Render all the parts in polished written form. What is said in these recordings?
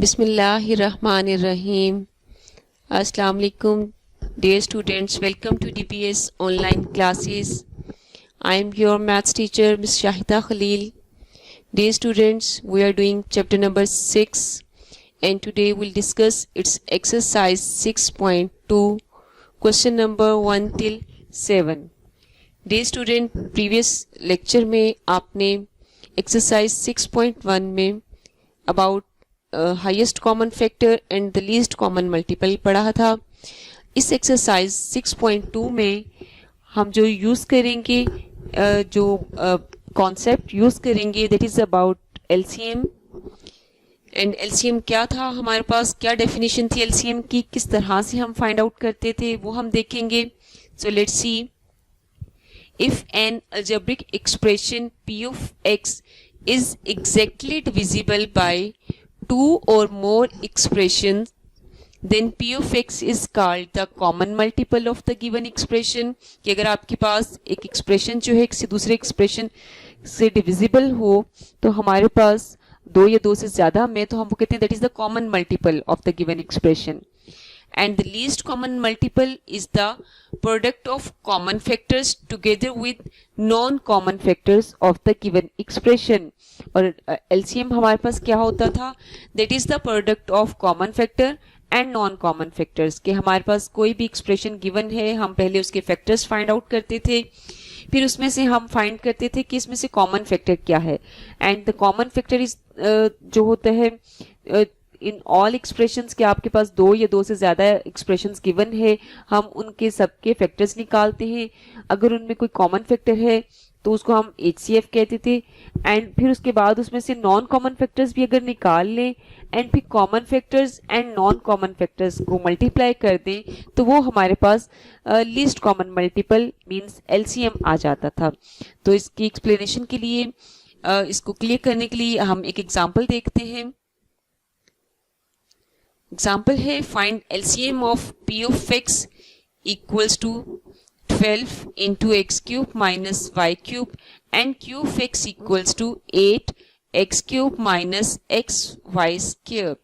बिस्मिल्लाहिर्रहमानिर्रहीम। अस्सलाम वालेकुम dear students, welcome to DPS online classes. I am your maths teacher Ms. Shahida Khalil. Dear students, we are doing chapter number 6 and today we'll discuss its exercise 6.2 question number 1 till 7. Dear student, previous lecture में आपने exercise 6.1 में about highest common factor and the least common multiple पढ़ा था। इस exercise 6.2 में हम जो use करेंगे जो कॉन्सेप्ट यूज़ करेंगे that is about LCM. And LCM क्या था, हमारे पास क्या डेफिनेशन थी एलसीएम की, किस तरह से हम फाइंड आउट करते थे वो हम देखेंगे। सो let's C, if N algebraic expression P of x is exactly divisible by two or more expressions, then p of x is called the common multiple of the given expression। कि अगर आपके पास एक expression जो है किसी दूसरे expression से divisible हो तो हमारे पास दो या दो से ज़्यादा में तो हम वो कहते हैं that is the common multiple of the given expression. And the least common multiple is the product of common factors together with non-common factors of the given expression। और LCM हमारे पास क्या होता था, that is the product of common factor and non-common factors। कि हमारे पास कोई भी expression given है, हम पहले उसके factors find out करते थे, फिर उसमें से हम फाइंड करते थे कि इसमें से कॉमन फैक्टर क्या है। And the common factor is जो होता है इन ऑल एक्सप्रेशंस के आपके पास दो या दो से ज़्यादा एक्सप्रेशंस गिवन है, हम उनके सबके फैक्टर्स निकालते हैं। अगर उनमें कोई कॉमन फैक्टर है तो उसको हम HCF कहते थे। एंड फिर उसके बाद उसमें से नॉन कॉमन फैक्टर्स भी अगर निकाल लें एंड फिर common factors and non common factors को मल्टीप्लाई कर दें तो वो हमारे पास least common multiple means LCM आ जाता था। तो इसकी एक्सप्लेनेशन के लिए इसको क्लियर करने के लिए हम एक एग्जाम्पल देखते हैं। एग्जाम्पल है, find LCM of P of x equals to 12 into x cube minus y cube and q of x equals to 8 x cube minus x y square।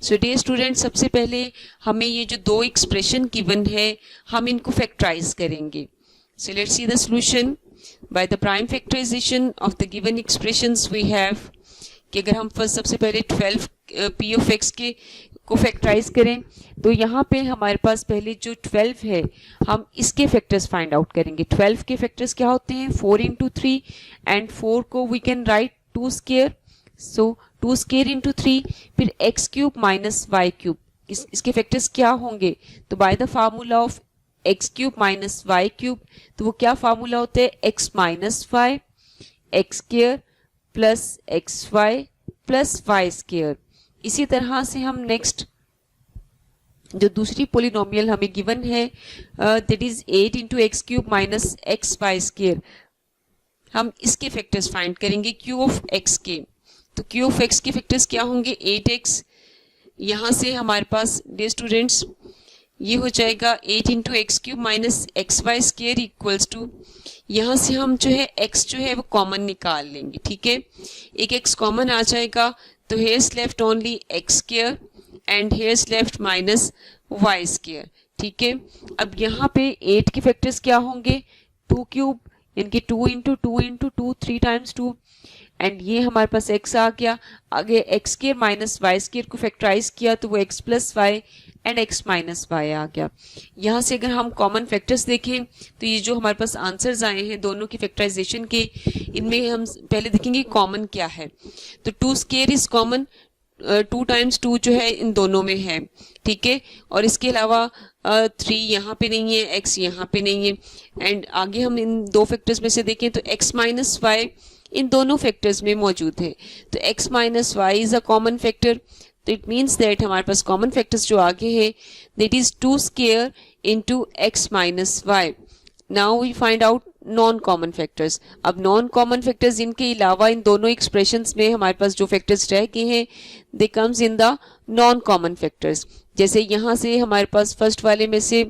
So dear student, सबसे पहले हमें ये जो दो expression given है हम इनको factorize करेंगे। So let's see the solution by the prime factorization of the given expressions we have. कि अगर हम फर्स्ट सबसे पहले 12 p ऑफ x के को फैक्टराइज करें तो यहाँ पे हमारे पास पहले जो 12 है हम इसके फैक्टर्स फाइंड आउट करेंगे। 12 के फैक्टर्स क्या होते हैं, 4 into 3 एंड 4 को we can write 2 square, so 2 square into 3, फिर x cube minus y cube इसके फैक्टर्स क्या होंगे, तो by the formula of x cube minus y cube, तो वो क्या फार्मूला होता है, x minus y x square plus x y plus y square. इसी तरह से हम नेक्स्ट जो दूसरी पोलिनोमियल हमें गिवन है that is 8 into x cube minus x y square, हम इसके फैक्टर्स फाइंड करेंगे q ऑफ x के। तो q ऑफ x के फैक्टर्स क्या होंगे, 8x, यहाँ से हमारे पास डियर स्टूडेंट्स ये हो जाएगा 8 into x cube minus x y square equals to, यहाँ से हम जो है x जो है वो कॉमन निकाल लेंगे। ठीक है, एक x कॉमन आ जाएगा तो here's left only x square and here's left minus y square. ठीक है, अब यहाँ पे 8 के फैक्टर्स क्या होंगे, 2 क्यूब इनके 2 into 2 into 2 3 times 2 एंड ये हमारे पास x आ गया। आगे x square minus y square को फैक्टराइज किया तो वो x plus y and x minus y आ गया। यहाँ से अगर हम कॉमन फैक्टर्स देखें तो ये जो हमारे पास आंसर्स आए हैं दोनों की फैक्टराइजेशन के, इनमें हम पहले देखेंगे कॉमन क्या है। तो 2 स्क्वायर इज कॉमन, 2 times 2 जो है इन दोनों में है। ठीक है, और इसके अलावा 3 यहाँ पे नहीं है, x यहाँ पे नहीं है। एंड आगे हम इन दो फैक्टर्स में से देखें तो x माइनस वाई इन दोनों फैक्टर्स में मौजूद है, तो x minus y is a common factor. तो इट मीन्स दैट हमारे पास कॉमन फैक्टर्स जो आगे है that is 2 square into x minus y. Now we find out non common factors. अब नॉन कॉमन फैक्टर्स इनके अलावा इन दोनों एक्सप्रेशंस में हमारे पास जो फैक्टर्स रह गए हैं they comes in the non common factors. जैसे यहाँ से हमारे पास फर्स्ट वाले में से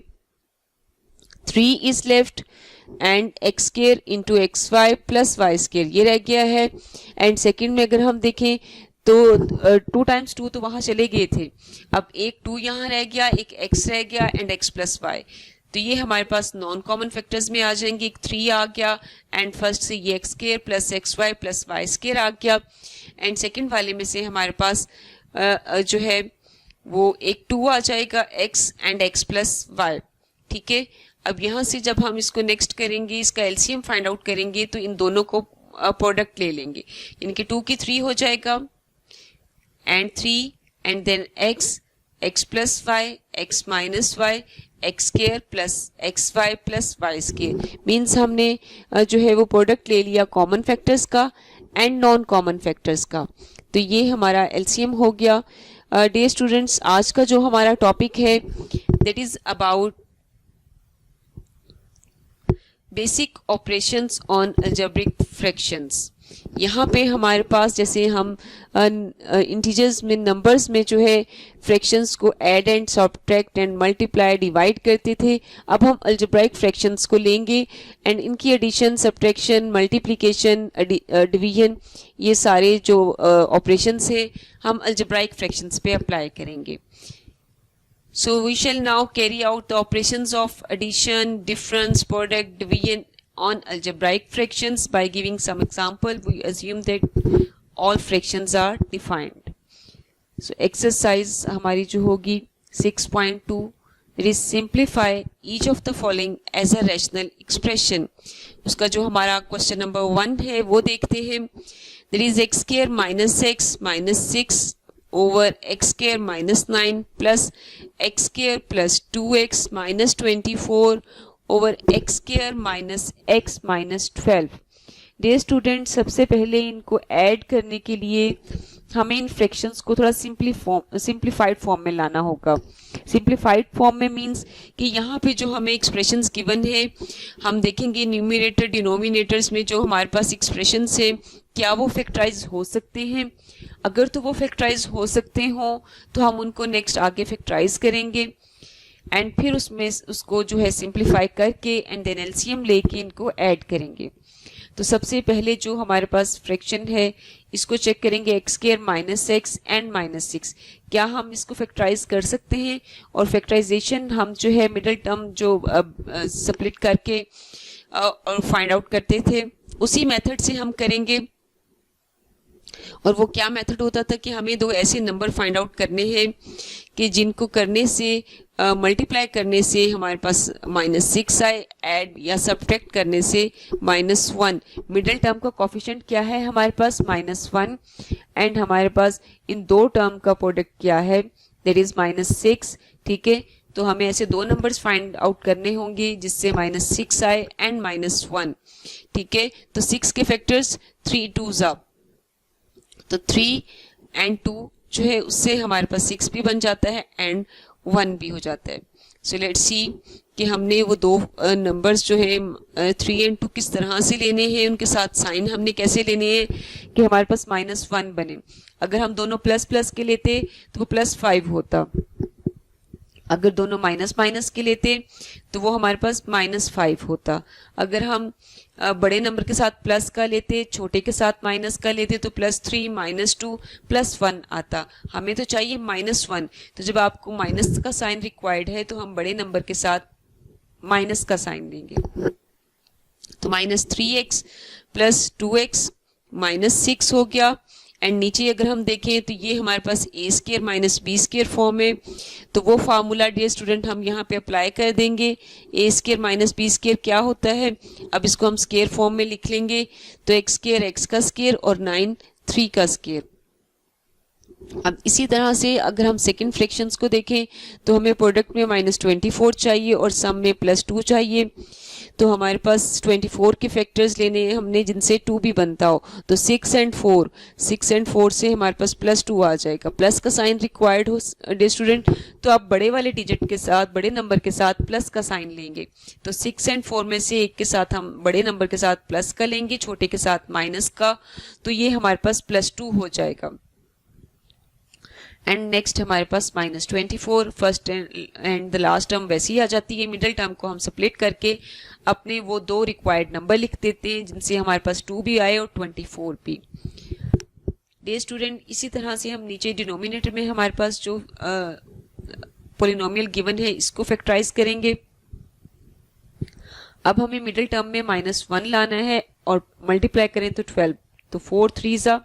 3 is left and x square into x y plus y square ये रह गया है। एंड सेकेंड में अगर हम देखें तो 2 टाइम्स 2 तो वहाँ चले गए थे, अब एक 2 यहाँ रह गया, एक x रह गया एंड x प्लस वाई, तो ये हमारे पास नॉन कॉमन फैक्टर्स में आ जाएंगे। एक 3 आ गया एंड फर्स्ट से ये x square plus x y plus y square आ गया एंड सेकेंड वाले में से हमारे पास जो है वो एक 2 आ जाएगा x and x plus y. ठीक है, अब यहाँ से जब हम इसको नेक्स्ट करेंगे, इसका एलसीएम फाइंड आउट करेंगे, तो इन दोनों को प्रोडक्ट ले लेंगे, इनके 2 की 3 हो जाएगा and 3 and then x plus y, x minus y, x square plus x y plus y square. Means हमने जो है वो प्रोडक्ट ले लिया कॉमन फैक्टर्स का एंड नॉन कॉमन फैक्टर्स का, तो ये हमारा एलसीएम हो गया। डियर स्टूडेंट्स, आज का जो हमारा टॉपिक है that is about basic operations on algebraic fractions. यहाँ पे हमारे पास जैसे हम इंटीजर्स में नंबर्स में जो है फ्रैक्शंस को add and subtract and multiply divide करते थे, अब हम अलजेब्राइक फ्रैक्शंस को लेंगे एंड इनकी एडिशन, सब्ट्रैक्शन, मल्टीप्लिकेशन, डिवीजन, ये सारे जो ऑपरेशंस है हम अलजेब्राइक फ्रैक्शंस पे अप्लाई करेंगे। So we shall now carry out the operations of addition, difference, product, division on algebraic fractions by giving some example. We assume that all fractions are defined. So exercise हमारी जो होगी 6.2, it is simplify each of the following as a rational expression. उसका जो हमारा question number 1 है वो देखते हैं। There is x square minus x minus 6 over x square minus 9 plus x square plus 2x minus 24 over x square minus x minus 12। Dear student, सबसे पहले इनको ऐड करने के लिए हमें इन फ्रैक्शंस को थोड़ा सिंप्लीफाइड फॉर्म में लाना होगा। सिंप्लीफाइड फॉर्म में मीन्स कि यहाँ पे जो हमें एक्सप्रेशंस गिवन है, हम देखेंगे न्यूमरेटर डिनोमिनेटर्स में जो हमारे पास एक्सप्रेशंस है क्या वो फैक्टराइज हो सकते हैं। अगर तो वो फैक्टराइज हो सकते हो तो हम उनको नेक्स्ट आगे फैक्टराइज करेंगे एंड फिर उसमें उसको जो है सिंप्लीफाई करके एंड देन एलसीएम लेके इनको ऐड करेंगे। तो सबसे पहले जो हमारे पास फ्रैक्शन है इसको चेक करेंगे, x square minus x and minus 6, क्या हम इसको फैक्टराइज कर सकते हैं। और फैक्टराइजेशन हम जो है मिडिल टर्म जो स्प्लिट करके और फाइंड आउट करते थे उसी मेथड से हम करेंगे। और वो क्या मेथड होता था कि हमें दो ऐसे नंबर फाइंड आउट करने हैं कि जिनको करने से मल्टीप्लाई करने से हमारे पास -6 आए, ऐड या सब्ट्रैक्ट करने से -1। मिडिल टर्म का कोफिशिएंट क्या है हमारे पास -1 एंड हमारे पास इन दो टर्म का प्रोडक्ट क्या है दैट इज -6। ठीक है, तो हमें ऐसे दो नंबर्स फाइंड आउट करने होंगे जिससे -6 आए एंड -1। ठीक है, तो 6 के फैक्टर्स 3 2s are, तो 3 एंड 2 जो है उससे हमारे पास 6 भी बन जाता है एंड 1 भी हो जाता है। सो लेट्स सी कि हमने वो दो नंबर्स जो है 3 एंड 2 किस तरह से लेने हैं, उनके साथ साइन हमने कैसे लेने हैं कि हमारे पास -1 बने। अगर हम दोनों प्लस प्लस के लेते तो वो +5 होता, अगर दोनों माइनस माइनस के लेते तो वो हमारे पास -5 होता। अगर हम बड़े नंबर के साथ प्लस का लेते, छोटे के साथ माइनस का लेते तो +3 -2 +1 आता। हमें तो चाहिए -1, तो जब आपको माइनस का साइन रिक्वायर्ड है तो हम बड़े नंबर के साथ माइनस का साइन देंगे। तो -3x + 2x -6 हो गया एंड नीचे अगर हम देखें तो ये हमारे पास a² - b² फॉर्म है, तो वो फार्मूला डियर स्टूडेंट हम यहाँ पे अप्लाई कर देंगे। a² - b² क्या होता है, अब इसको हम स्केयर फॉर्म में लिख लेंगे, तो x² x का स्केयर और 9 3 का स्केयर। अब इसी तरह से अगर हम सेकंड फ्रैक्शंस को देखें तो हमें प्रोडक्ट में -24 चाहिए और सम में +2 चाहिए, तो हमारे पास 24 के फैक्टर्स लेने हैं हमने जिनसे 2 भी बनता हो, तो 6 एंड 4 से हमारे पास +2 आ जाएगा। प्लस का साइन रिक्वायर्ड हो डियर स्टूडेंट, तो आप बड़े वाले डिजिट के साथ, बड़े नंबर के साथ प्लस का साइन लेंगे। तो 6 एंड 4 में से एक के साथ हम बड़े नंबर के साथ प्लस का लेंगे, छोटे के साथ माइनस का, तो ये हमारे पास +2 हो जाएगा। एंड नेक्स्ट हमारे पास -24 first and the last term वैसी ही आ जाती है। मिडिल टर्म को हम स्प्लिट करके अपने वो दो रिक्वायर्ड नंबर लिख देते हैं जिनसे हमारे पास 2 भी आए और 24 भी। डे स्टूडेंट इसी तरह से हम नीचे डिनोमिनेटर में हमारे पास जो पॉलिनोमियल गिवन है इसको फैक्टराइज करेंगे। अब हमें मिडिल टर्म में -1 लाना है और मल्टीप्लाई करें तो 12, तो 4 3 जा,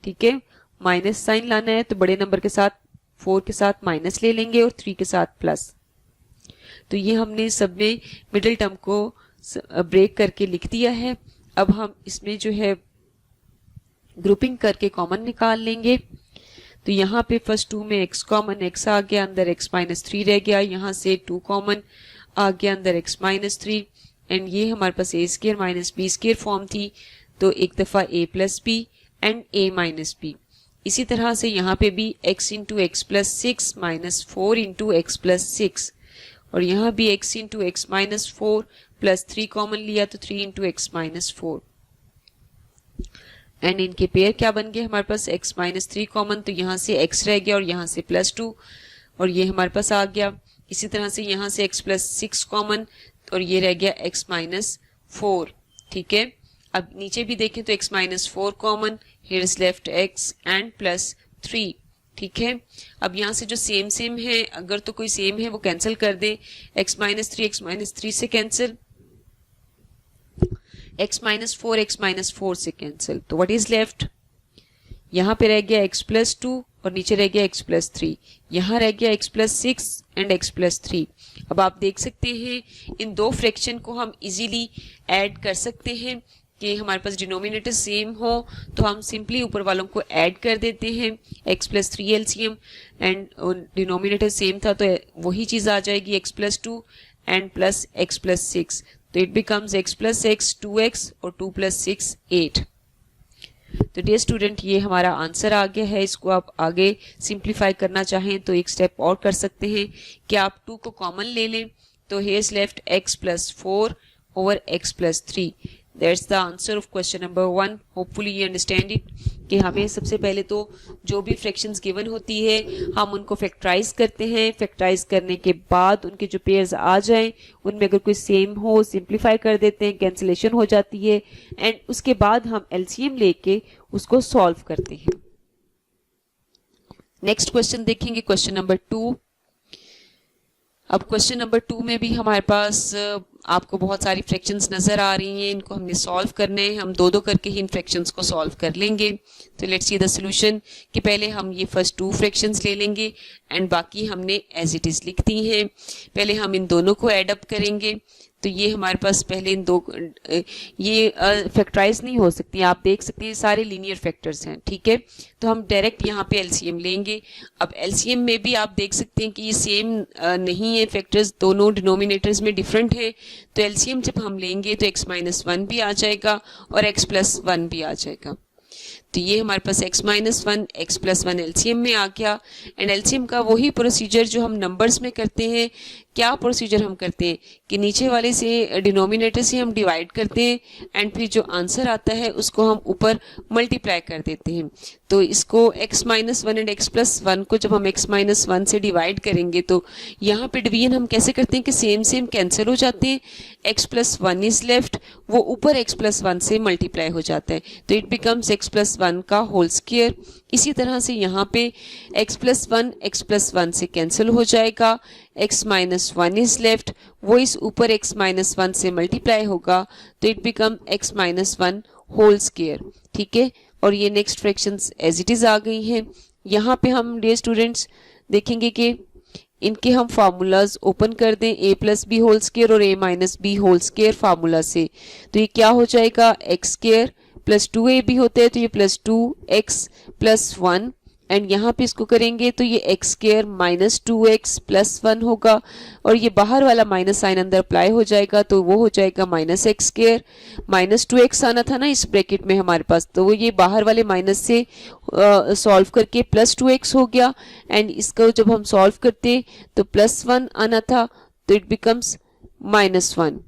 ठीक है। माइनस साइन लाना है तो बड़े नंबर के साथ 4 के साथ माइनस ले लेंगे और 3 के साथ प्लस। तो ये हमने सब में मिडिल टर्म को ब्रेक करके लिख दिया है। अब हम इसमें जो है ग्रुपिंग करके कॉमन निकाल लेंगे। तो यहाँ पे फर्स्ट 2 में x कॉमन, x आ गया, अंदर x माइनस 3 रह गया, यहाँ से 2 कॉमन आ गया, अंदर x माइनस 3, एंड ये हमारे पास a square minus b square form थी, तो एक दफ़ा a plus b and a minus b। इसी तरह से यहाँ पे भी x into x plus 6 minus 4 into x plus 6, और यहाँ भी x into x minus 4 plus 3 common लिया तो 3 इंटू एक्स माइनस 4, एंड इनके पेयर क्या बन गए हमारे पास x माइनस 3 कॉमन, तो यहाँ से x रह गया और यहाँ से प्लस 2 और ये हमारे पास आ गया। इसी तरह से यहाँ से x प्लस 6 कॉमन और ये रह गया x माइनस 4, ठीक है। अब नीचे भी देखें तो x minus 4 common, here is left x and plus 3, ठीक है। अब यहाँ से जो सेम सेम है, अगर तो कोई सेम है वो कैंसिल कर दें, x माइनस 3 से कैंसिल, x माइनस 4 से कैंसिल, तो व्हाट इज लेफ्ट, यहाँ पे रह गया x प्लस 2 और नीचे रह गया x प्लस 3, यहाँ रह गया x plus 6 and x plus 3। अब आप देख सकते हैं इन दो फ्रैक्शन को हम इजीली ऐड कर सकते हैं कि हमारे पास डिनोमिनेटर सेम हो तो हम सिंपली ऊपर वालों को ऐड कर देते हैं, x plus 3 LCM and denominator same था तो वही चीज़ आ जाएगी x plus 2 and plus x plus 6, तो it becomes x plus x 2x और 2 प्लस 6 8। तो डियर स्टूडेंट ये हमारा आंसर आ गया है। इसको आप आगे सिंप्लीफाई करना चाहें तो एक स्टेप और कर सकते हैं कि आप 2 को कॉमन ले लें, तो here is left x plus 4 over x plus 3। That's the answer of question number 1। Hopefully you understand it कि हमें सबसे पहले तो जो भी फ्रैक्शंस गिवन होती है हम उनको फैक्टराइज करते हैं, फैक्टराइज करने के बाद उनके जो पेयर्स आ जाएं उनमें अगर कोई सेम हो सिंप्लीफाई कर देते हैं, कैंसिलेशन हो जाती है, एंड उसके बाद हम एलसीएम लेके उसको सॉल्व करते हैं। नेक्स्ट क्वेश्चन देखेंगे, क्वेश्चन नंबर 2। अब क्वेश्चन नंबर 2 में भी हमारे पास आपको बहुत सारी फ्रैक्शंस नज़र आ रही हैं, इनको हमने सॉल्व करने हैं, हम दो करके ही इन फ्रैक्शंस को सॉल्व कर लेंगे। तो लेट्स सी द सॉल्यूशन कि पहले हम ये फर्स्ट 2 फ्रैक्शंस ले लेंगे एंड बाकी हमने एज इट इज़ लिख दी हैं। पहले हम इन दोनों को ऐड अप करेंगे, तो ये हमारे पास पहले इन दो ये फैक्टराइज नहीं हो सकती, आप देख सकते हैं सारे लीनियर फैक्टर्स हैं, ठीक है। तो हम डायरेक्ट यहाँ पे एलसीएम लेंगे। अब एलसीएम में भी आप देख सकते हैं कि ये सेम नहीं है, फैक्टर्स दोनों डिनोमिनेटर्स में डिफरेंट है, तो एलसीएम जब हम लेंगे तो x माइनस 1 भी आ जाएगा और x प्लस 1 भी आ जाएगा। तो ये हमारे पास x minus 1 x plus 1 LCM में आ गया, एंड एलसीएम का वही प्रोसीजर जो हम नंबर्स में करते हैं। क्या प्रोसीजर हम करते हैं कि नीचे वाले से डिनोमिनेटर से हम डिवाइड करते हैं एंड फिर जो आंसर आता है उसको हम ऊपर मल्टीप्लाई कर देते हैं। तो इसको x minus 1 and x plus 1 को जब हम x माइनस 1 से डिवाइड करेंगे तो यहाँ पे डिवीजन हम कैसे करते हैं कि सेम सेम कैंसिल हो जाते हैं, x प्लस 1 इज लेफ्ट, वो ऊपर x प्लस 1 से मल्टीप्लाई हो जाता है, तो इट बिकम्स x प्लस 1 का होल स्क्वायर। इसी तरह से यहाँ पे x प्लस 1 से कैंसिल हो जाएगा, x माइनस 1 इज लेफ्ट, वो इस ऊपर x माइनस 1 से मल्टीप्लाई होगा, तो it become x minus 1 whole square, ठीक है। और ये next fractions as it is आ गई हैं। यहाँ पे हम डियर स्टूडेंट्स देखेंगे कि इनके हम फार्मूलाज ओपन कर दें, a plus B whole square और a minus B whole square formula से, तो ये क्या हो जाएगा, एक्स स्क्वायर प्लस 2ab होते हैं तो ये प्लस 2x प्लस 1, एंड यहाँ पे इसको करेंगे तो ये x square minus 2x plus 1 होगा, और ये बाहर वाला माइनस साइन अंदर अप्लाई हो जाएगा तो वो हो जाएगा minus x square, minus 2x आना था ना इस ब्रैकेट में हमारे पास, तो वो ये बाहर वाले माइनस से सॉल्व करके प्लस 2x हो गया, एंड इसको जब हम सॉल्व करते तो प्लस 1 आना था तो इट बिकम्स माइनस 1,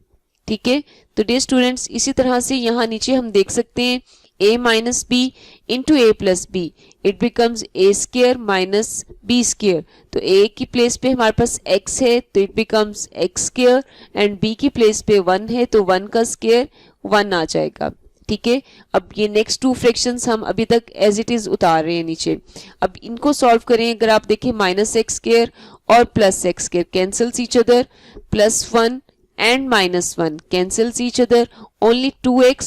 ठीक है। तो डियर स्टूडेंट्स इसी तरह से यहाँ नीचे हम देख सकते हैं a minus B into A plus B, it becomes A square minus B square, तो a की प्लेस पे हमारे पास x है तो it becomes x square, and b की प्लेस पे 1 है तो 1 का स्क्वायर 1 आ जाएगा, ठीक है। अब ये नेक्स्ट टू फ्रैक्शंस हम अभी तक एज इट इज उतार रहे हैं नीचे। अब इनको सॉल्व करें, अगर आप देखें माइनस एक्स स्क्वायर और plus x square cancels each other, +1 and -1 cancels each other, only 2x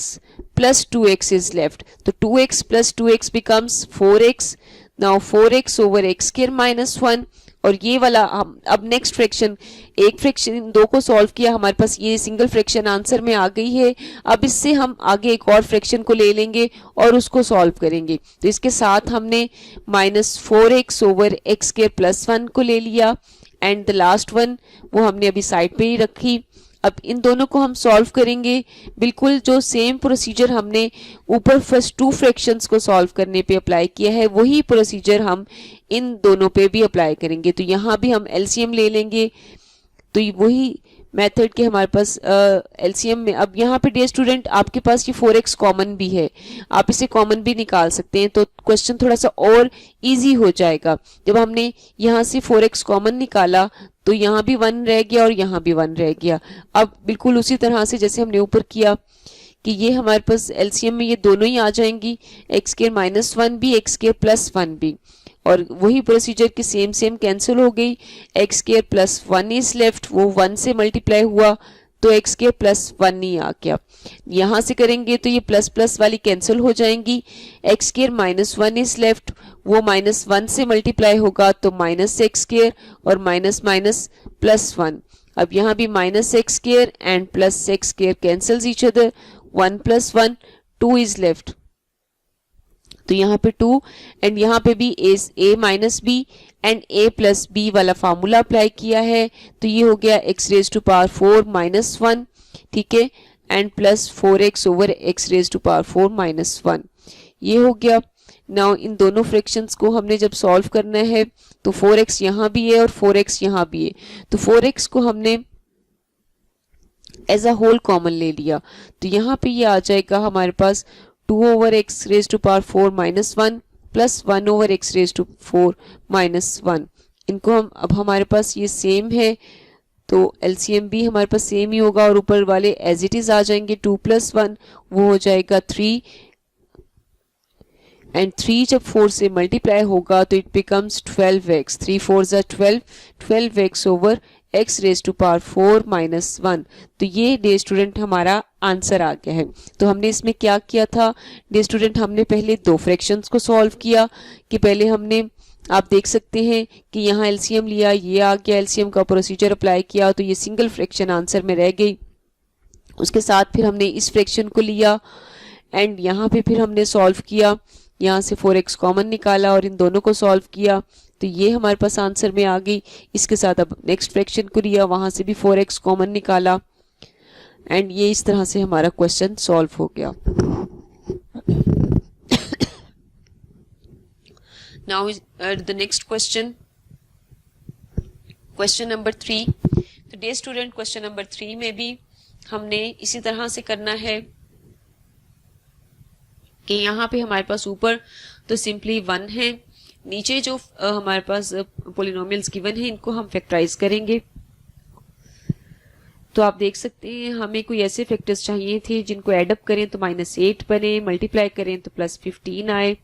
plus 2x is left. So 2x plus 2x becomes 4x. Now 4x over x square minus 1. और ये वाला हम अब next fraction, एक fraction in दो को solve किया, हमारे पास ये सिंगल फ्रैक्शन आंसर में आ गई है। अब इससे हम आगे एक और फ्रैक्शन को ले लेंगे और उसको सॉल्व करेंगे। तो इसके साथ हमने -4x ओवर एक्स स्क्वायर +1 को ले लिया एंड द लास्ट वन वो हमने अभी साइड पे ही रखी। अब इन दोनों को हम सॉल्व करेंगे, बिल्कुल जो सेम प्रोसीजर हमने ऊपर फर्स्ट टू फ्रैक्शंस को सॉल्व करने पे अप्लाई किया है वही प्रोसीजर हम इन दोनों पे भी अप्लाई करेंगे। तो यहाँ भी हम एलसीएम ले लेंगे, तो वही मेथड के हमारे पास एलसीएम में। अब यहाँ पे डियर स्टूडेंट आपके पास ये 4x कॉमन भी है, आप इसे कॉमन भी निकाल सकते हैं, तो क्वेश्चन थोड़ा सा और इजी हो जाएगा। जब हमने यहाँ से 4x कॉमन निकाला तो यहाँ भी 1 रह गया और यहाँ भी 1 रह गया। अब बिल्कुल उसी तरह से जैसे हमने ऊपर किया कि ये हमारे पास एलसीएम में ये दोनों ही आ जाएंगी, एक्स स्क्वायर -1 भी, एक्स स्क्वायर +1 भी, और वही प्रोसीजर की सेम कैंसिल हो गई। एक्स स्क्वायर +1 इज लेफ्ट, वो 1 से मल्टीप्लाई हुआ तो एक्स स्क्वायर +1 ही आ गया। यहाँ से करेंगे तो ये प्लस प्लस वाली कैंसिल हो जाएंगी। एक्स स्क्वायर -1 इज लेफ्ट, वो -1 से मल्टीप्लाई होगा तो -x स्क्वायर और माइनस माइनस +1। अब यहाँ भी -x square and +x square cancels each other, 1 + 1 2 is left, तो यहाँ पे 2 एंड यहाँ पे भी a minus B and a plus B वाला फार्मूला अप्लाई किया है, तो ये हो गया x⁻⁴ -1, ठीक है, and plus 4x over x⁻⁴ -1, ये हो गया। नाउ इन दोनों फ्रैक्शंस को हमने जब सॉल्व करना है तो 4x यहाँ भी है और 4x यहाँ भी है, तो 4x को हमने एज अ होल कॉमन ले लिया, तो यहाँ पे ये आ जाएगा हमारे पास 2 over x⁻⁴ -1 plus 1 over x⁻⁴ -1। इनको हम अब हमारे पास ये सेम है तो एलसीएम भी हमारे पास सेम ही होगा और ऊपर वाले एज इट इज आ जाएंगे। 2 + 1 वो हो जाएगा 3 एंड 3 जब 4 से मल्टीप्लाई होगा तो it becomes 12x, 3 4 12, 12x over x⁻⁴ -1। तो ये डे स्टूडेंट हमारा आंसर आ गया है। तो हमने इसमें क्या किया था डे स्टूडेंट, हमने पहले दो फ्रैक्शंस को सॉल्व किया कि पहले हमने, आप देख सकते हैं कि यहाँ एलसीएम लिया, ये आ गया, एलसीएम का प्रोसीजर अप्लाई किया तो ये सिंगल फ्रैक्शन आंसर में रह गई। उसके साथ फिर हमने इस फ्रैक्शन को लिया एंड यहाँ पे फिर हमने सॉल्व किया, यहाँ से 4x कॉमन निकाला और इन दोनों को सॉल्व किया तो ये हमारे पास आंसर में आ गई। इसके साथ अब नेक्स्ट फ्रैक्शन को लिया, वहाँ से भी 4x कॉमन निकाला एंड ये इस तरह से हमारा क्वेश्चन सॉल्व हो गया। Now the next question, question number 3। तो डे स्टूडेंट क्वेश्चन नंबर 3 में भी हमने इसी तरह से करना है कि यहाँ पे हमारे पास ऊपर तो सिंपली 1 है, नीचे जो हमारे पास पोलिनोमियल्स गिवन है इनको हम फैक्टराइज करेंगे। तो आप देख सकते हैं हमें कोई ऐसे फैक्टर्स चाहिए थे जिनको एडअप करें तो -8 बने, मल्टीप्लाई करें तो +15 आए।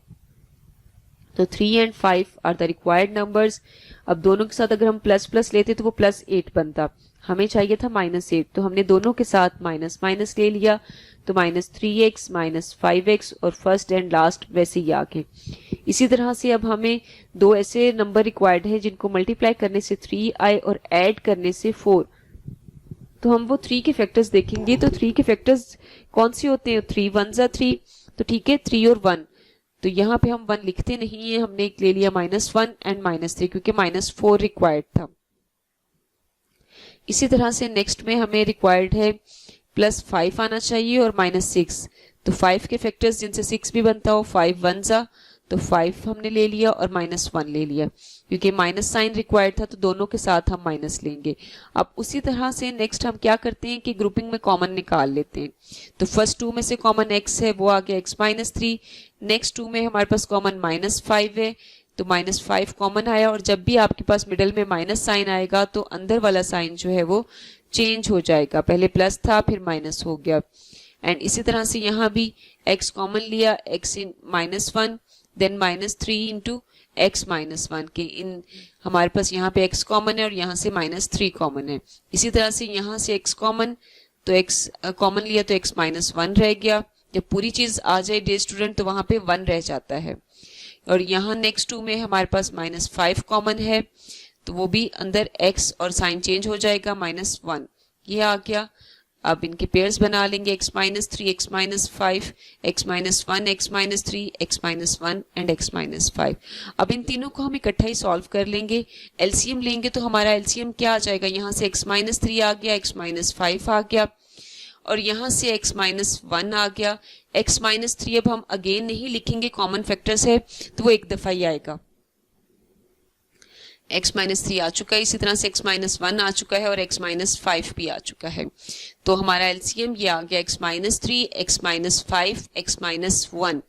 तो 3 and 5 are the required numbers. अब दोनों के साथ अगर हम प्लस प्लस लेते तो वो +8 बनता, हमें चाहिए था -8, तो हमने दोनों के साथ माइनस माइनस ले लिया तो -3x -5x और फर्स्ट एंड लास्ट वैसे ही आ गए। इसी तरह से अब हमें दो ऐसे नंबर रिक्वायर्ड है जिनको मल्टीप्लाई करने से 3 आए और ऐड करने से 4, तो हम वो 3 के फैक्टर्स देखेंगे। तो 3 के फैक्टर्स कौन से होते हैं, 3 1 3, तो ठीक है 3 और 1, तो यहाँ पे हम 1 लिखते नहीं है, हमने एक ले लिया -1 एंड -3 क्योंकि -4 रिक्वायर्ड था। इसी तरह से नेक्स्ट में हमें रिक्वायर्ड है +5 आना चाहिए और -6, तो 5 के फैक्टर्स जिनसे 6 भी बनता हो, 5 1 जा, तो 5 हमने ले लिया और -1 ले लिया क्योंकि माइनस साइन रिक्वायर्ड था तो दोनों के साथ हम माइनस लेंगे। अब उसी तरह से नेक्स्ट हम क्या करते हैं कि ग्रुपिंग में कॉमन निकाल लेते हैं। तो फर्स्ट 2 में से कॉमन x है, वो आ गया x -3, नेक्स्ट 2 में हमारे पास कॉमन -5 है तो -5 कॉमन आया, और जब भी आपके पास मिडल में माइनस साइन आएगा तो अंदर वाला साइन जो है वो चेंज हो जाएगा, पहले प्लस था फिर माइनस हो गया। एंड इसी तरह से यहाँ भी x कॉमन लिया, x इन -1, देन -3 इंटू x -1 के इन हमारे पास यहाँ पे x कॉमन है और यहाँ से -3 कॉमन है। इसी तरह से यहाँ से x कॉमन, तो x कॉमन लिया तो x -1 रह गया। जब पूरी चीज आ जाए डियर स्टूडेंट तो वहां पे 1 रह जाता है। और यहाँ नेक्स्ट टू में हमारे पास -5 कॉमन है, तो वो भी अंदर x और साइन चेंज हो जाएगा, -1 ये आ गया। अब इनके पेयर्स बना लेंगे, x -3, x -5, x -1, x -3, x -1 and x -5। अब इन तीनों को हम इकट्ठा ही सॉल्व कर लेंगे। एलसीएम लेंगे तो हमारा एलसीएम क्या आ जाएगा, यहाँ से x -3 आ गया, x -5 आ गया और यहाँ से x -1 आ गया। x -3 अब हम अगेन नहीं लिखेंगे, कॉमन फैक्टर्स है तो वो एक दफा ही आएगा। x -3 आ चुका है, इसी तरह से x -1 आ चुका है और x -5 भी आ चुका है। तो हमारा एलसीएम ये आ गया x -3, x -5, x -1।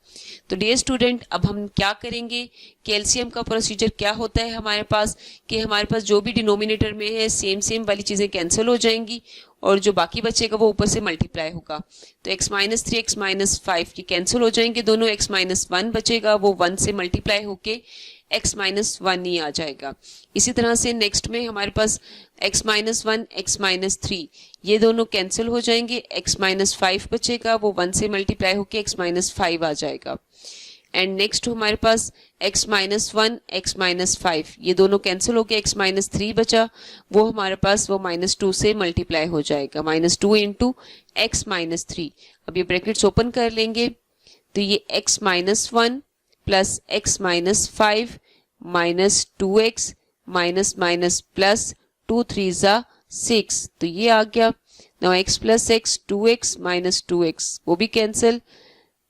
तो डियर स्टूडेंट अब हम क्या करेंगे कि एलसीएम का प्रोसीजर क्या होता है हमारे पास, कि हमारे पास जो भी डिनोमिनेटर में है सेम वाली चीजें कैंसिल हो जाएंगी और जो बाकी बचेगा वो ऊपर से मल्टीप्लाई होगा। तो x -3, x -5 ये कैंसिल हो जाएंगे दोनों, x -1 बचेगा वो 1 से मल्टीप्लाई होके x -1 ही आ जाएगा। इसी तरह से नेक्स्ट में हमारे पास x -1, x -3 ये दोनों कैंसिल हो जाएंगे, x -5 बचेगा वो 1 से मल्टीप्लाई होके x -5 आ जाएगा। एंड नेक्स्ट हमारे पास x -1, x -5 ये दोनों कैंसिल हो गए, x -3 बचा वो हमारे पास वो -2 से मल्टीप्लाई हो जाएगा, -2 इंटू x -3। अब ये ब्रैकेट्स ओपन कर लेंगे तो ये x -1 plus x -5 minus 2x minus plus 2 3 ज़ा 6, तो ये आ गया। Now x plus x 2x minus 2x वो भी कैंसिल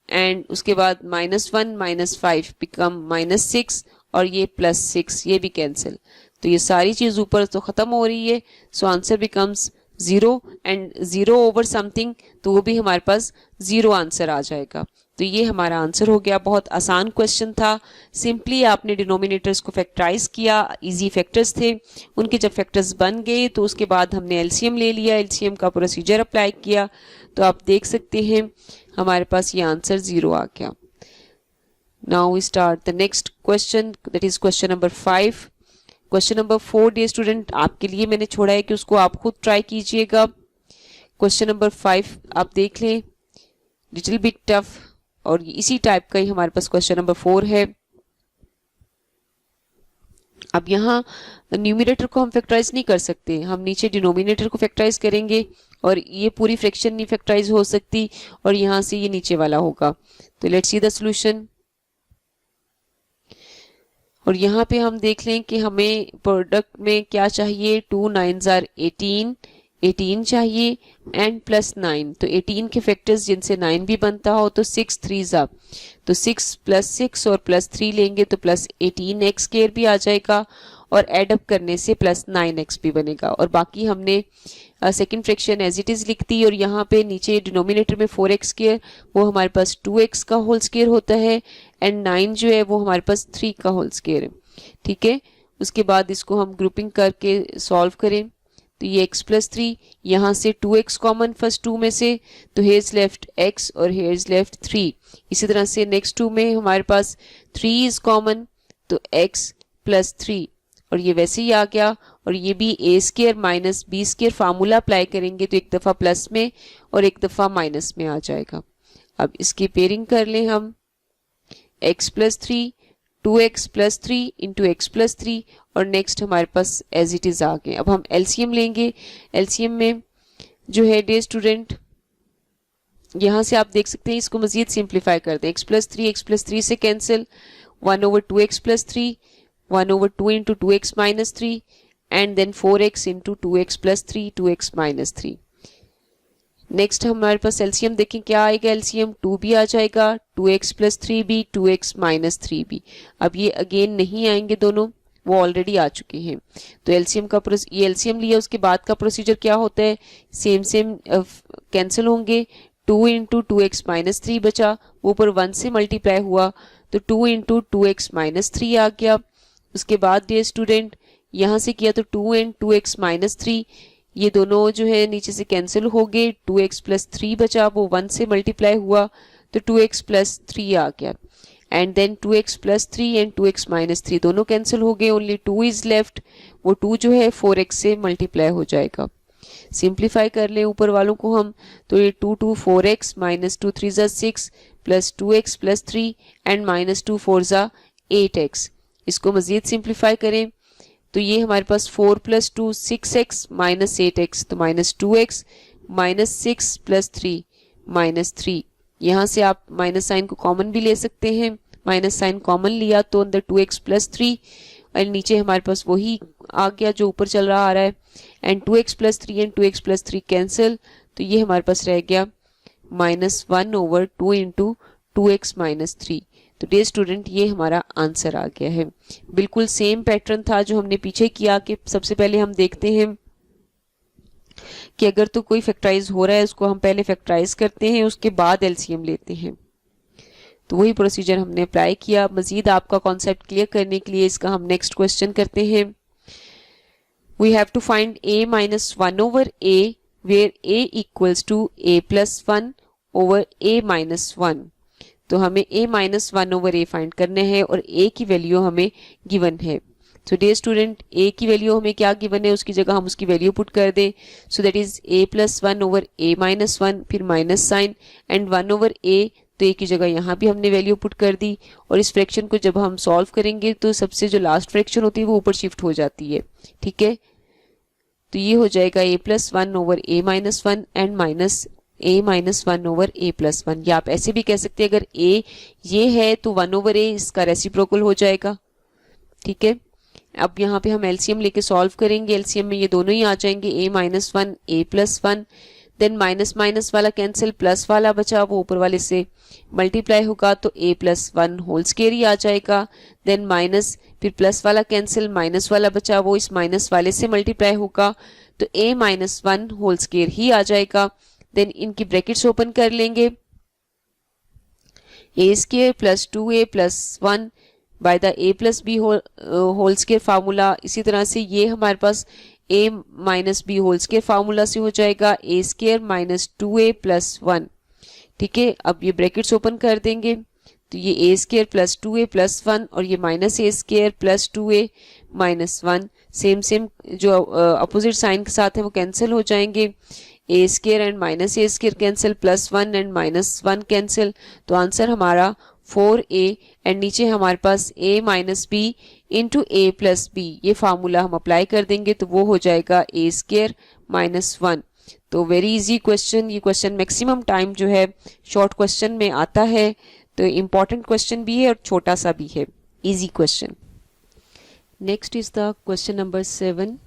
एंड उसके बाद -1 -5 बिकम -6 और ये +6 ये भी कैंसिल। तो ये सारी चीज ऊपर तो खत्म हो रही है, so answer becomes 0 and 0 over something तो वो भी हमारे पास 0 आंसर आ जाएगा। तो ये हमारा आंसर हो गया। बहुत आसान क्वेश्चन था, सिंपली आपने डिनोमिनेटर्स को फैक्टराइज किया, इजी फैक्टर्स थे, उनके जब फैक्टर्स बन गए तो उसके बाद हमने एलसीएम ले लिया, एलसीएम का प्रोसीजर अप्लाई किया तो आप देख सकते हैं हमारे पास ये आंसर 0 आ गया। Now we start the next question, that is question number 5। Question number 4 dear student आपके लिए मैंने छोड़ा है कि उसको आप खुद ट्राई कीजिएगा। क्वेश्चन नंबर 5 आप देख लें, लिटिल बिट टफ, और इसी टाइप का ही हमारे पास क्वेश्चन नंबर 4 है। अब यहाँ न्यूमरेटर को हम फैक्टराइज नहीं कर सकते, हम नीचे डिनोमिनेटर को फैक्टराइज करेंगे और ये पूरी फ्रैक्शन नहीं फैक्टराइज हो सकती और यहाँ से ये नीचे वाला होगा। तो लेट्स सी द सॉल्यूशन। और यहाँ पे हम देख लें कि हमें प्रोडक्ट में क्या चाहिए, 2 9s are 18 चाहिए एंड +9, तो 18 के फैक्टर्स जिनसे 9 भी बनता हो तो 6 3s are, तो 6 + 6 और +3 लेंगे तो +18x² भी आ जाएगा और एड अप करने से +9x भी बनेगा। और बाकी हमने second fraction as it is लिख दी और यहाँ पे नीचे डिनोमिनेटर में 4x² वो हमारे पास 2x का होल स्क्वायर होता है एंड 9 जो है वो हमारे पास 3 का होल स्क्वायर है। ठीक है, उसके बाद इसको हम ग्रुपिंग करके सॉल्व करें तो ये x + 3, यहाँ से 2x कॉमन फर्स्ट 2 में से, तो हेयर इज लेफ्ट x और हेयर इज लेफ्ट 3। इसी तरह से नेक्स्ट 2 में हमारे पास 3 इज कॉमन तो x + 3 और ये वैसे ही आ गया। और ये भी a² - b² फार्मूला अप्लाई करेंगे तो एक दफ़ा प्लस में और एक दफ़ा माइनस में आ जाएगा। अब इसकी पेयरिंग कर लें हम, x + 3 2x + 3 इंटू x + 3 और नेक्स्ट हमारे पास एज इट इज आ गए। अब हम एलसीएम लेंगे, एलसीएम में जो है डियर स्टूडेंट यहाँ से आप देख सकते हैं इसको मजीद सिंप्लीफाई कर दें, x + 3 से cancel, 1/2x + 3, 1/2 into 2x - 3 and then 4x into 2x + 3 2x - 3। Next हमारे पास एलसीएम देखें क्या आएगा, एलसीएम 2 भी आ जाएगा, 2x + 3 भी, 2x - 3 भी। अब ये अगेन नहीं आएंगे दोनों, वो ऑलरेडी आ चुके हैं। तो एलसीएम का ये एलसीएम लिया उसके बाद का प्रोसीजर क्या होता है, सेम कैंसिल होंगे, 2 इंटू 2x - 3 बचा, वो ऊपर 1 से मल्टीप्लाई हुआ तो 2 इंटू 2x - 3 आ गया। उसके बाद डियर स्टूडेंट यहाँ से किया तो 2 and 2x - 3 ये दोनों जो है नीचे से कैंसिल हो गए, 2x + 3 बचा वो 1 से मल्टीप्लाई हुआ तो 2x प्लस 3 आ गया, and then 2x plus 3 and 2x minus 3 दोनों कैंसिल हो गए, ओनली 2 इज लेफ्ट। वो 2 जो है 4x से मल्टीप्लाई हो जाएगा। सिंप्लीफाई कर लें ऊपर वालों को हम, तो ये 2 2 4x माइनस 2 3 ज़ा 6 plus 2x plus 3 and minus 2 4 ज़ा 8x। इसको मज़ीद सिंप्लीफाई करें तो ये हमारे पास 4 प्लस 2 6x माइनस 8x, तो minus 2x minus 6 plus 3 minus 3। यहाँ से आप माइनस साइन को कॉमन भी ले सकते हैं, माइनस साइन कॉमन लिया तो अंदर 2x प्लस 3 और नीचे हमारे पास वही आ गया जो ऊपर चल रहा आ रहा है, and 2x plus 3 and 2x plus 3 cancel, तो ये हमारे पास रह गया minus 1 over 2 into 2x minus 3। तो डियर स्टूडेंट ये हमारा आंसर आ गया है। बिल्कुल सेम पैटर्न था जो हमने पीछे किया कि सबसे पहले हम देखते हैं कि अगर तो कोई फैक्टराइज हो रहा है उसको हम पहले फैक्टराइज करते हैं, उसके बाद एलसीएम लेते हैं। तो वही प्रोसीजर हमने अप्लाई किया। मजीद आपका कॉन्सेप्ट क्लियर करने के लिए इसका हम नेक्स्ट क्वेश्चन करते हैं। We have to find a minus 1 over a where a equals to a plus 1 over a minus 1। तो हमें a minus 1 over a find करना है और a की वैल्यू हमें गिवन है। सो डियर स्टूडेंट a की वैल्यू हमें क्या गिवन है उसकी जगह हम उसकी वैल्यू पुट कर दें। So that is a plus 1 over a minus 1, फिर minus sign and 1 over a, तो a की जगह यहाँ भी हमने वैल्यू पुट कर दी। और इस फ्रैक्शन को जब हम सॉल्व करेंगे तो सबसे जो लास्ट फ्रैक्शन होती है वो ऊपर शिफ्ट हो जाती है, ठीक है। तो ये हो जाएगा a plus 1 over a minus 1 and minus a minus 1 over a plus 1। या आप ऐसे भी कह सकते हैं अगर a ये है तो 1 ओवर a इसका रेसिप्रोकल हो जाएगा, ठीक है। अब यहाँ पे हम एलसीएम लेके सॉल्व करेंगे। एलसीएम में ये दोनों ही आ जाएंगे, a minus 1 a plus 1, then minus minus वाला कैंसिल, प्लस वाला बचा वो ऊपर वाले से मल्टीप्लाई होगा तो a प्लस 1 होल स्क्वायर ही आ जाएगा। देन माइनस, फिर प्लस वाला कैंसिल, माइनस वाला बचा वो इस माइनस वाले से मल्टीप्लाई होगा तो a माइनस 1 होल स्क्वायर ही आ जाएगा। देन इनकी ब्रैकेट्स ओपन कर लेंगे, a square plus 2a plus 1 by the a plus B whole square formula. इसी तरह से ये हमारे पास a minus B whole square formula से हो जाएगा a square minus 2a plus 1, ठीक है। अब ये ब्रैकेट्स ओपन कर देंगे तो ये a square plus 2a plus 1 और ये minus a square plus 2a minus 1 same same जो अपोजिट साइन के साथ है वो कैंसिल हो जाएंगे। a square and minus a square cancel, plus 1 and minus 1 cancel, तो आंसर हमारा 4a एंड नीचे हमारे पास a minus B into a plus B, ये फार्मूला हम अप्लाई कर देंगे तो वो हो जाएगा a स्क्वायर माइनस 1। तो वेरी इजी क्वेश्चन, ये क्वेश्चन मैक्सिमम टाइम जो है शॉर्ट क्वेश्चन में आता है, तो इम्पॉर्टेंट क्वेश्चन भी है और छोटा सा भी है, easy question. Next is the question number 7।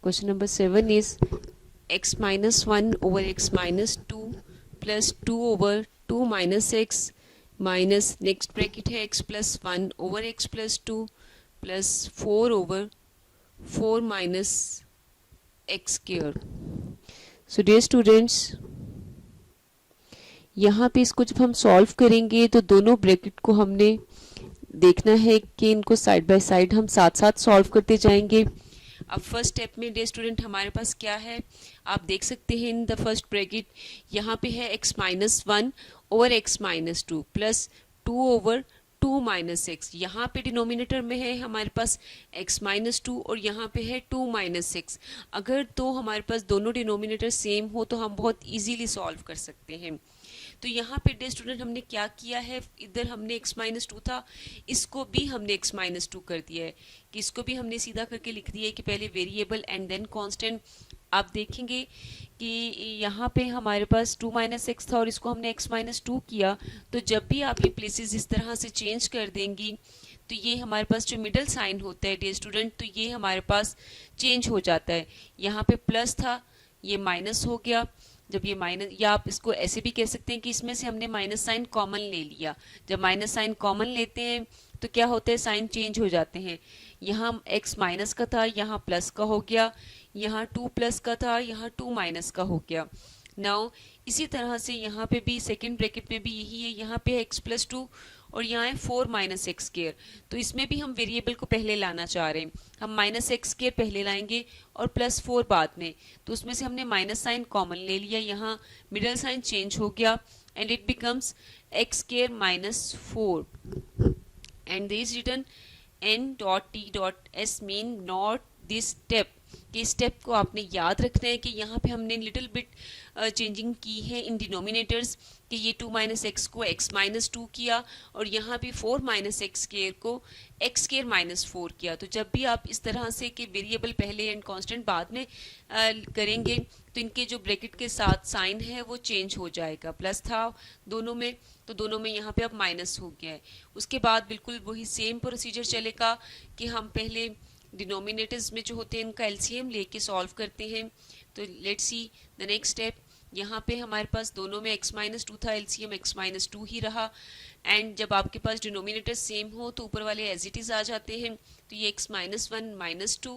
Question number 7 is x minus 1 over x minus 2 plus 2 over 2 minus x minus next bracket है x plus 1 over x plus 2 plus 4 over 4 minus x square। So dear students, यहाँ पे इसको जब हम solve करेंगे तो दोनों bracket को हमने देखना है कि इनको साइड बाय साइड हम साथ साथ सॉल्व करते जाएंगे। अब फर्स्ट स्टेप में डियर स्टूडेंट हमारे पास क्या है, आप देख सकते हैं इन द फर्स्ट ब्रैकेट यहाँ पे है x minus 1 over x minus 2 plus 2 over 2 minus x. यहाँ पे डिनोमिनेटर में है हमारे पास x माइनस 2 और यहाँ पे है 2 माइनस एक्स। अगर तो हमारे पास दोनों डिनोमिनेटर सेम हो तो हम बहुत इजीली सॉल्व कर सकते हैं। तो यहाँ पे डियर स्टूडेंट हमने क्या किया है, इधर हमने x माइनस 2 था, इसको भी हमने x माइनस 2 कर दिया है कि इसको भी हमने सीधा करके लिख दिया है कि पहले वेरिएबल एंड देन कांस्टेंट। आप देखेंगे कि यहाँ पे हमारे पास 2 माइनस एक्स था और इसको हमने x माइनस 2 किया, तो जब भी आप ये प्लेसेस इस तरह से चेंज कर देंगी तो ये हमारे पास जो मिडल साइन होता है डियर स्टूडेंट, तो ये हमारे पास चेंज हो जाता है। यहाँ पे प्लस था, ये माइनस हो गया। जब ये माइनस, या आप इसको ऐसे भी कह सकते हैं कि इसमें से हमने माइनस साइन कॉमन ले लिया। जब माइनस साइन कॉमन लेते हैं तो क्या होता है, साइन चेंज हो जाते हैं। यहाँ x माइनस का था, यहाँ प्लस का हो गया, यहाँ 2 प्लस का था, यहाँ 2 माइनस का हो गया। नाउ इसी तरह से यहाँ पे भी सेकेंड ब्रैकेट में भी यही है, यहाँ पे x प्लस 2 और यहाँ है 4 माइनस एक्स स्क्वायर। तो इसमें भी हम वेरिएबल को पहले लाना चाह रहे हैं, हम माइनस एक्स स्क्वायर पहले लाएंगे और प्लस 4 बाद में। तो उसमें से हमने माइनस साइन कॉमन ले लिया, यहाँ मिडल साइन चेंज हो गया and it becomes x square minus 4 and this return n dot t dot s mean not this step. कि स्टेप को आपने याद रखना है कि यहाँ पे हमने लिटिल बिट चेंजिंग की है इन डिनोमिनेटर्स, कि ये 2 माइनस एक्स को x माइनस 2 किया और यहाँ पे 4 माइनस एक्स स्क्वायर को एक्स स्क्वायर माइनस 4 किया। तो जब भी आप इस तरह से कि वेरिएबल पहले एंड कांस्टेंट बाद में करेंगे तो इनके जो ब्रैकेट के साथ साइन है वो चेंज हो जाएगा, प्लस था दोनों में तो दोनों में यहाँ पे अब माइनस हो गया है। उसके बाद बिल्कुल वही सेम प्रोसीजर चलेगा कि हम पहले डिनोमिनेटर्स में जो होते हैं इनका एलसीएम लेके सॉल्व करते हैं। तो let's see the next step. यहाँ पे हमारे पास दोनों में x माइनस 2 था, एलसीएम x माइनस 2 ही रहा एंड जब आपके पास डिनोमिनेटर सेम हो तो ऊपर वाले एज इट इज आ जाते हैं। तो ये x माइनस 1 माइनस 2,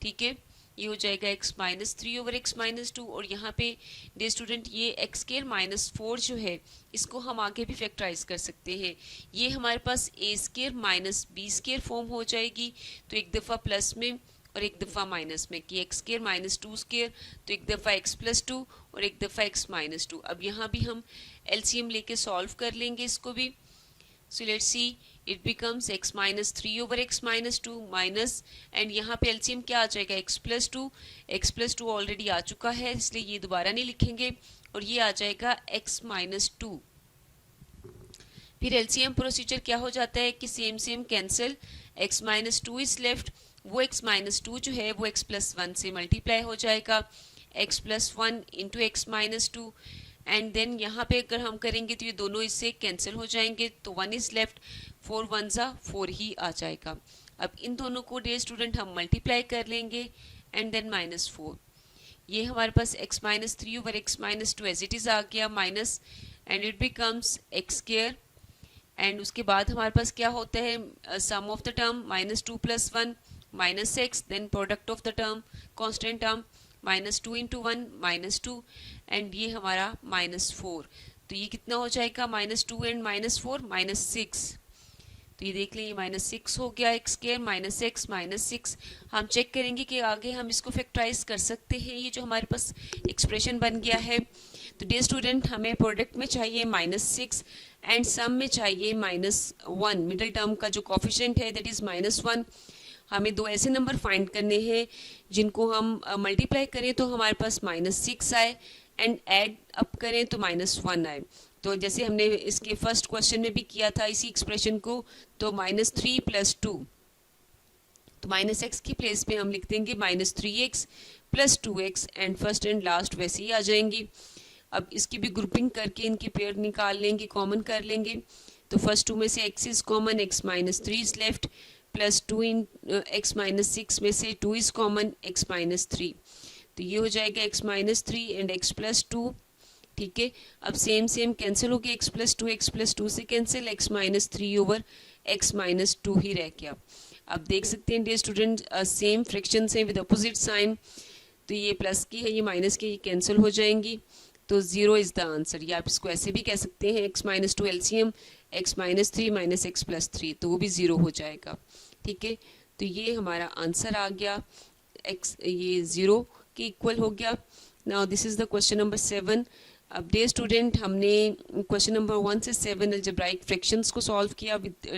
ठीक है, ये हो जाएगा x minus 3 over x minus 2 और यहाँ पे डे स्टूडेंट ये x स्क्वायर माइनस 4 जो है इसको हम आगे भी फैक्टराइज कर सकते हैं। ये हमारे पास a square minus b square form हो जाएगी, तो एक दफ़ा प्लस में और एक दफ़ा माइनस में, कि x स्क्वायर माइनस 2 स्क्वायर तो एक दफ़ा x प्लस 2 और एक दफ़ा x माइनस 2। अब यहाँ भी हम एलसीएम लेके सॉल्व कर लेंगे इसको भी। So let's see, it becomes x minus 3 over x minus 2 minus and यहाँ पे LCM क्या आ जाएगा x plus 2 ऑलरेडी आ चुका है इसलिए ये दोबारा नहीं लिखेंगे और ये आ जाएगा x minus 2। फिर LCM प्रोसीजर क्या हो जाता है कि same cancel, x minus 2 is left, वो x minus 2 जो है वो x plus 1 से मल्टीप्लाई हो जाएगा, x plus 1 into x minus 2 and then यहाँ पे अगर हम करेंगे तो ये दोनों इससे कैंसिल हो जाएंगे तो 1 इज लेफ्ट, 4 1 ज़ा 4 ही आ जाएगा। अब इन दोनों को डे स्टूडेंट हम मल्टीप्लाई कर लेंगे एंड देन माइनस 4। ये हमारे पास x minus 3 over x minus 2 as it is आ गया minus and it becomes x square and उसके बाद हमारे पास क्या होता है sum of the term minus 2 plus 1 minus x, then product of the term constant term minus 2 into 1 minus 2 and ये हमारा माइनस 4। तो ये कितना हो जाएगा माइनस 2 एंड माइनस 4 माइनस 6। तो ये देख लें ये माइनस 6 हो गया x square minus x minus 6। हम चेक करेंगे कि आगे हम इसको फैक्टराइज कर सकते हैं, ये जो हमारे पास एक्सप्रेशन बन गया है। तो डियर स्टूडेंट हमें प्रोडक्ट में चाहिए माइनस 6 एंड सम में चाहिए माइनस 1, मिडिल टर्म का जो कोफिशिएंट है दैट इज़ माइनस 1। हमें दो ऐसे नंबर फाइंड करने हैं जिनको हम मल्टीप्लाई करें तो हमारे पास माइनस 6 आए एंड ऐड अप करें तो माइनस 1 आए। तो जैसे हमने इसके फर्स्ट क्वेश्चन में भी किया था इसी एक्सप्रेशन को, तो माइनस 3 प्लस 2, तो माइनस एक्स की प्लेस पे हम लिख देंगे minus 3x plus 2x and first and last वैसे ही आ जाएंगी। अब इसकी भी ग्रुपिंग करके इनकी पेयर निकाल लेंगे, कॉमन कर लेंगे। तो फर्स्ट 2 में से x is common, x minus 3 is left, plus 2 in x minus 6 में से 2 इज कॉमन, x माइनस 3। तो ये हो जाएगा x minus 3 and x plus 2, ठीक है। अब सेम कैंसिल हो गया, x प्लस 2 से cancel, x minus 3 over x minus 2 ही रह गया। अब देख सकते हैं डियर स्टूडेंट सेम फ्रैक्शन है विद अपोजिट साइन, तो ये प्लस की है ये माइनस की, ये कैंसिल हो जाएंगी तो 0 इज़ द आंसर। या आप इसको ऐसे भी कह सकते हैं x minus 2 LCM x minus 3 minus x plus 3, तो वो भी 0 हो जाएगा, ठीक है। तो ये हमारा आंसर आ गया, x ये 0 के इक्वल हो गया। Now this is the question number 7। अब डियर स्टूडेंट हमने क्वेश्चन नंबर 1 से 7 अलजेब्राइक फ्रैक्शंस को सॉल्व किया विद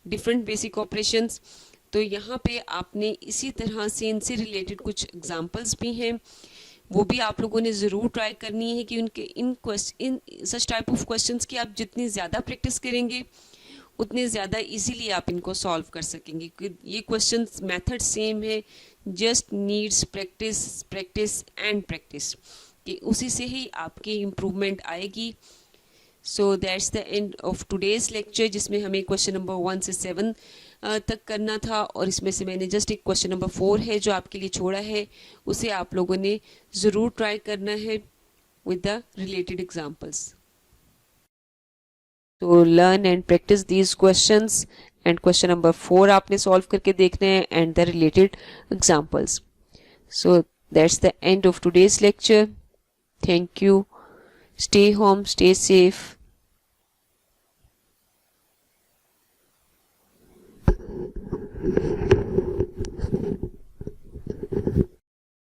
डिफरेंट बेसिक ऑपरेशंस। तो यहाँ पे आपने इसी तरह से इनसे रिलेटेड कुछ एग्जांपल्स भी हैं, वो भी आप लोगों ने ज़रूर ट्राई करनी है कि उनके इन सच टाइप ऑफ क्वेश्चंस की आप जितनी ज़्यादा प्रैक्टिस करेंगे उतने ज़्यादा इजीली आप इनको सॉल्व कर सकेंगे। ये क्वेश्चंस मेथड सेम है, just needs practice and practice, कि उसी से ही आपकी इम्प्रूवमेंट आएगी। So that's the end of today's lecture, जिसमें हमें क्वेश्चन नंबर 1 से 7 तक करना था और इसमें से मैंने जस्ट एक क्वेश्चन नंबर 4 है जो आपके लिए छोड़ा है, उसे आप लोगों ने ज़रूर ट्राई करना है विद द रिलेटेड एग्जाम्पल्स। तो learn and practice these questions and question number 4 आपने सॉल्व करके देखना है and the related examples. So that's the end of today's lecture. Thank you. Stay home, stay safe.